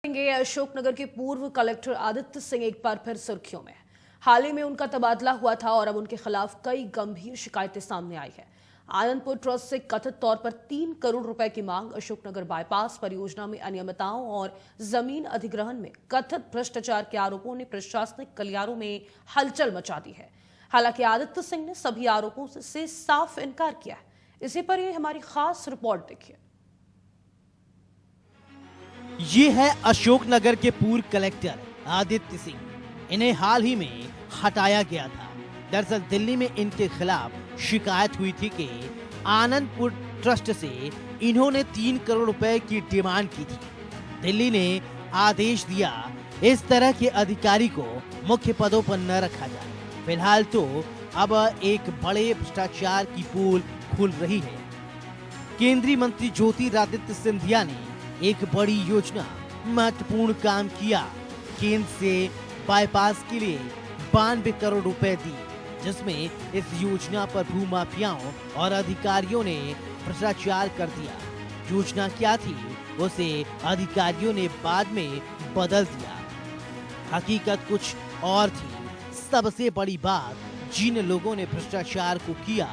अशोकनगर के पूर्व कलेक्टर आदित्य सिंह एक बार फिर सुर्खियों में। हाल ही में उनका तबादला हुआ था और अब उनके खिलाफ कई गंभीर शिकायतें सामने आई है। आनंदपुर ट्रस्ट से कथित तौर पर 3 करोड़ रुपए की मांग, अशोकनगर बाईपास परियोजना में अनियमितताओं और जमीन अधिग्रहण में कथित भ्रष्टाचार के आरोपों ने प्रशासनिक गलियारों में हलचल मचा दी है। हालांकि आदित्य सिंह ने सभी आरोपों से साफ इनकार किया है। इसी पर यह हमारी खास रिपोर्ट देखिए। ये है अशोकनगर के पूर्व कलेक्टर आदित्य सिंह। इन्हें हाल ही में हटाया गया था। दरअसल दिल्ली में इनके खिलाफ शिकायत हुई थी कि आनंदपुर ट्रस्ट से इन्होंने 3 करोड़ रुपए की डिमांड की थी। दिल्ली ने आदेश दिया इस तरह के अधिकारी को मुख्य पदों पर न रखा जाए। फिलहाल तो अब एक बड़े भ्रष्टाचार की पोल खुल रही है। केंद्रीय मंत्री ज्योतिरादित्य सिंधिया ने एक बड़ी योजना, महत्वपूर्ण काम किया। केंद्र से बाईपास के लिए 92 करोड़ रुपए दिए, जिसमें इस योजना पर भूमाफियाओं और अधिकारियों ने भ्रष्टाचार कर दिया। योजना क्या थी उसे अधिकारियों ने बाद में बदल दिया। हकीकत कुछ और थी। सबसे बड़ी बात, जिन लोगों ने भ्रष्टाचार को किया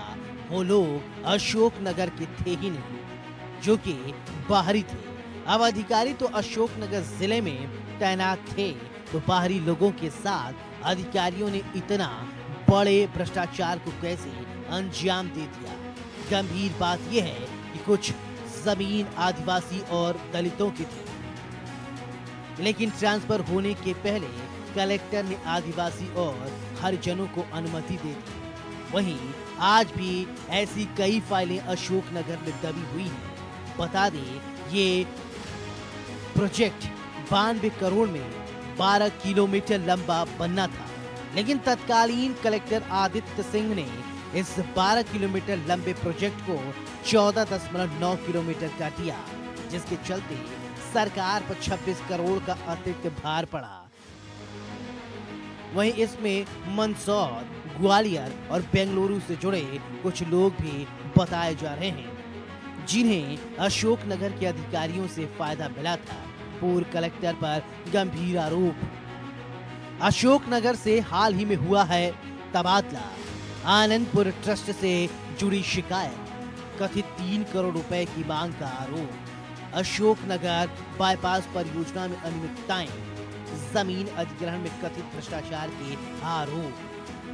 वो लोग अशोकनगर के थे ही नहीं, जो कि बाहरी थे। अब अधिकारी तो अशोकनगर जिले में तैनात थे, तो बाहरी लोगों के साथ अधिकारियों ने इतना बड़े भ्रष्टाचार को कैसे अंजाम दे दिया। गंभीर बात यह है कि कुछ जमीन आदिवासी और दलितों की थी, लेकिन ट्रांसफर होने के पहले कलेक्टर ने आदिवासी और हरिजनों को अनुमति दे दी। वहीं आज भी ऐसी कई फाइलें अशोकनगर में दबी हुई हैं। बता दें, ये प्रोजेक्ट 92 करोड़ में 12 किलोमीटर लंबा बनना था, लेकिन तत्कालीन कलेक्टर आदित्य सिंह ने इस 12 किलोमीटर लंबे प्रोजेक्ट को 14.9 किलोमीटर कर दिया, जिसके चलते सरकार पर 26 करोड़ का अतिरिक्त भार पड़ा। वहीं इसमें मंदसौर, ग्वालियर और बेंगलुरु से जुड़े कुछ लोग भी बताए जा रहे हैं, जिन्हें अशोकनगर के अधिकारियों से फायदा मिला था। पूर्व कलेक्टर पर गंभीर आरोप। अशोकनगर से हाल ही में हुआ है तबादला। आनंदपुर ट्रस्ट से जुड़ी शिकायत, कथित 3 करोड़ रुपए की मांग का आरोप, अशोकनगर बाईपास परियोजना में अनियमितताएं, जमीन अधिग्रहण में कथित भ्रष्टाचार के आरोप।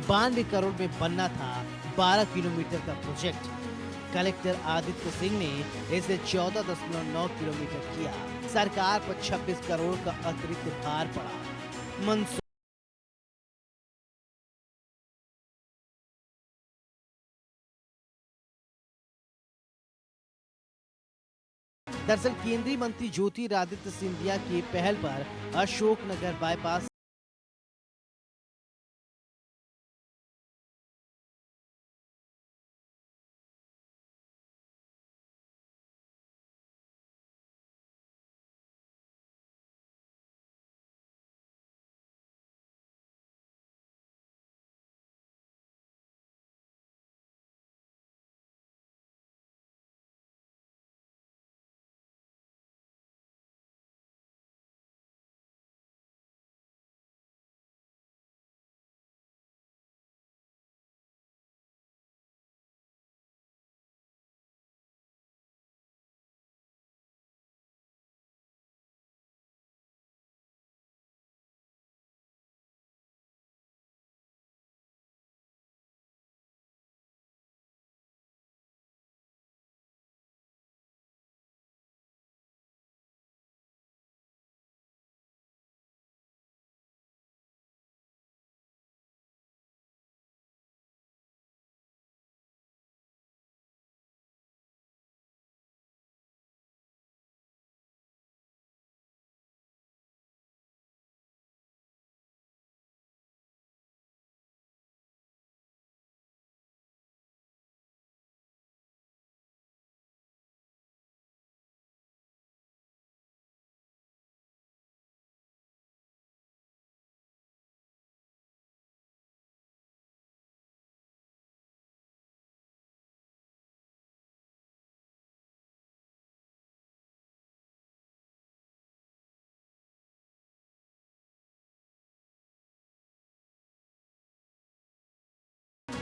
92 करोड़ में बनना था 12 किलोमीटर का प्रोजेक्ट। कलेक्टर आदित्य सिंह ने इसे 14.9 किलोमीटर किया। सरकार पर 26 करोड़ का अतिरिक्त भार पड़ा। दरअसल केंद्रीय मंत्री ज्योतिरादित्य सिंधिया की पहल पर अशोकनगर बाईपास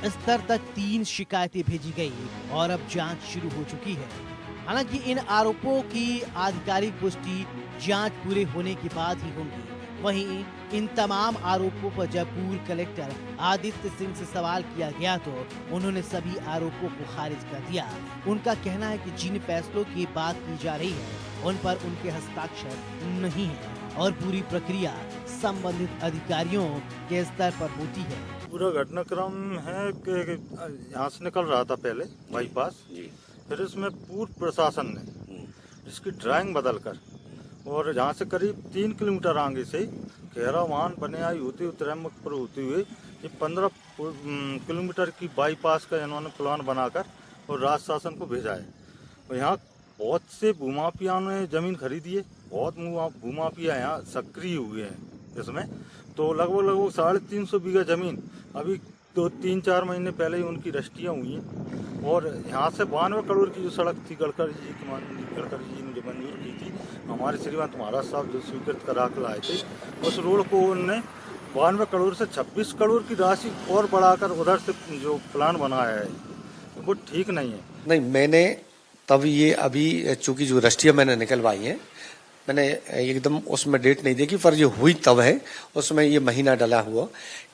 स्तर तक 3 शिकायतें भेजी गई और अब जांच शुरू हो चुकी है। हालांकि इन आरोपों की आधिकारिक पुष्टि जांच पूरे होने के बाद ही होगी। वहीं इन तमाम आरोपों पर जब पूर्व कलेक्टर आदित्य सिंह से सवाल किया गया तो उन्होंने सभी आरोपों को खारिज कर दिया। उनका कहना है कि जिन फैसलों की बात की जा रही है उन पर उनके हस्ताक्षर नहीं है और पूरी प्रक्रिया संबंधित अधिकारियों के स्तर पर होती है। पूरा घटनाक्रम है कि यहाँ से निकल रहा था पहले बाईपास, फिर इसमें पूर्व प्रशासन ने इसकी ड्राइंग बदलकर और यहाँ से करीब 3 किलोमीटर आगे से खेरावान बनियाई होते हुए त्रैंबकपुर होते हुए ये 15 किलोमीटर की बाईपास का इन्होंने प्लान बनाकर और राज्य शासन को भेजा है। और यहाँ बहुत से भूमाफियाओं ने जमीन खरीदी है, बहुत भूमाफिया यहाँ सक्रिय हुए हैं इसमें। तो लगभग 350 बीघा जमीन अभी 2-3-4 महीने पहले ही उनकी रजिस्ट्रियाँ हुई हैं। और यहाँ से 92 करोड़ की जो सड़क थी गडकरी जी ने जो मंजूर की थी, हमारे श्रीमंत महाराज साहब जो स्वीकृत करा कर लाए थे, उस रोड को उन्होंने 92 करोड़ से 26 करोड़ की राशि और बढ़ाकर उधर से जो प्लान बनाया है वो ठीक नहीं है। नहीं, मैंने तब ये अभी चूंकि जो रजिस्ट्रियाँ मैंने निकलवाई हैं, मैंने एकदम उसमें डेट नहीं देखी, पर ये हुई तब है, उसमें ये महीना डला हुआ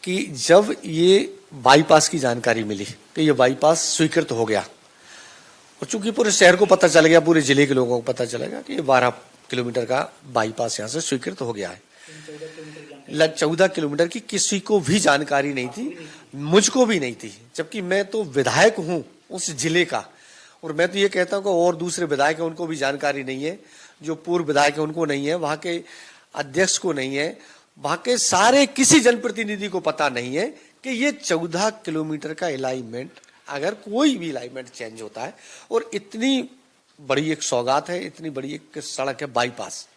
कि जब ये बाईपास की जानकारी मिली कि ये बाईपास स्वीकृत हो गया और चूंकि पूरे शहर को पता चल गया, पूरे जिले के लोगों को पता चलेगा कि ये 12 किलोमीटर का बाईपास यहाँ से स्वीकृत हो गया है। 14 किलोमीटर की किसी को भी जानकारी नहीं थी, मुझको भी नहीं थी, जबकि मैं तो विधायक हूँ उस जिले का। और मैं तो ये कहता हूँ कि और दूसरे विधायक हैं उनको भी जानकारी नहीं है, जो पूर्व विधायक है उनको नहीं है, वहां के अध्यक्ष को नहीं है, वहां के सारे किसी जनप्रतिनिधि को पता नहीं है कि ये 14 किलोमीटर का अलाइनमेंट, अगर कोई भी अलाइनमेंट चेंज होता है और इतनी बड़ी एक सौगात है, इतनी बड़ी एक सड़क है बाईपास,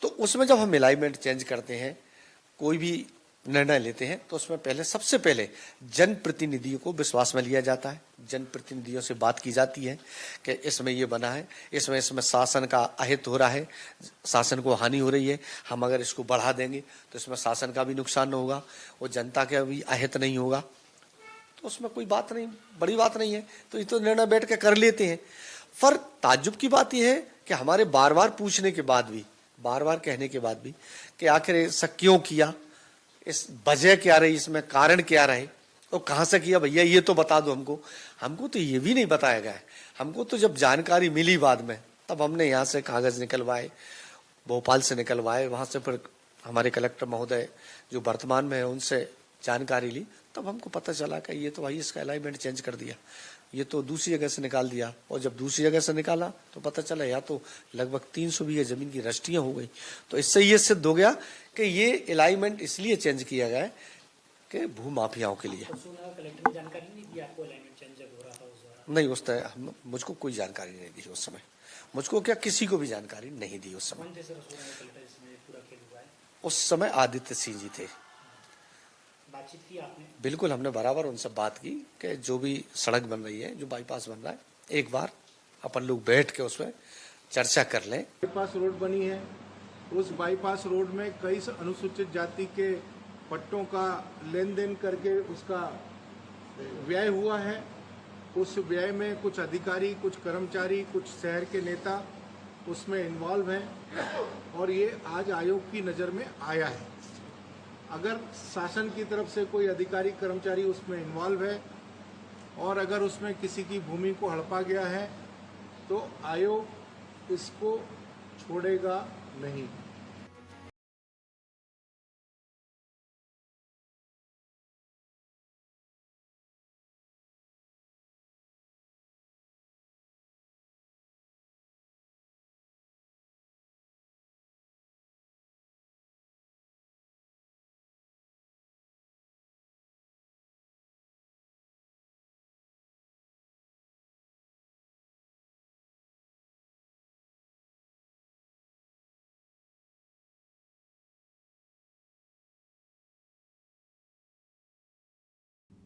तो उसमें जब हम अलाइनमेंट चेंज करते हैं, कोई भी निर्णय लेते हैं, तो उसमें पहले सबसे पहले जनप्रतिनिधियों को विश्वास में लिया जाता है। जनप्रतिनिधियों से बात की जाती है कि इसमें ये बना है, इसमें शासन का अहित हो रहा है, शासन को हानि हो रही है, हम अगर इसको बढ़ा देंगे तो इसमें शासन का भी नुकसान होगा और जनता का भी अहित नहीं होगा, तो उसमें कोई बात नहीं, बड़ी बात नहीं है, तो ये तो निर्णय बैठ के कर लेते हैं। पर ताज्जुब की बात यह है कि हमारे बार बार पूछने के बाद भी, बार बार कहने के बाद भी कि आखिर ऐसा क्यों किया, इस वजह क्या रही, इसमें कारण क्या रहे और कहां से किया, भैया ये तो बता दो हमको। हमको तो ये भी नहीं बताया गया है। हमको तो जब जानकारी मिली बाद में, तब हमने यहाँ से कागज निकलवाए, भोपाल से निकलवाए, वहां से फिर हमारे कलेक्टर महोदय जो वर्तमान में है उनसे जानकारी ली, तब हमको पता चला कि ये तो भाई इसका अलाइनमेंट चेंज कर दिया, ये तो दूसरी जगह से निकाल दिया। और जब दूसरी जगह से निकाला तो पता चला या तो लगभग 300 बीघा जमीन की रजिस्ट्रियां हो गई। तो इससे ये सिद्ध हो गया कि ये अलाइनमेंट इसलिए चेंज किया गया है कि भू माफियाओं के लिए। कलेक्टर ने जानकारी नहीं दी आपको अलाइनमेंट चेंज जब हो रहा था उस दौरान? नहीं, उस तरह मुझको कोई जानकारी नहीं दी उस समय, मुझको क्या किसी को भी जानकारी नहीं दी उस समय। उस समय आदित्य सिंह जी थे। बातचीत की आपने? बिल्कुल, हमने बराबर उनसे बात की कि जो भी सड़क बन रही है, जो बाईपास बन रहा है, एक बार अपन लोग बैठ के उसमें चर्चा कर लें। बाईपास रोड बनी है, उस बाईपास रोड में कई अनुसूचित जाति के पट्टों का लेन देन करके उसका व्यय हुआ है। उस व्यय में कुछ अधिकारी, कुछ कर्मचारी, कुछ शहर के नेता उसमें इन्वॉल्व हैं और ये आज आयोग की नज़र में आया है। अगर शासन की तरफ से कोई अधिकारी कर्मचारी उसमें इन्वॉल्व है और अगर उसमें किसी की भूमि को हड़पा गया है तो आयोग इसको छोड़ेगा नहीं।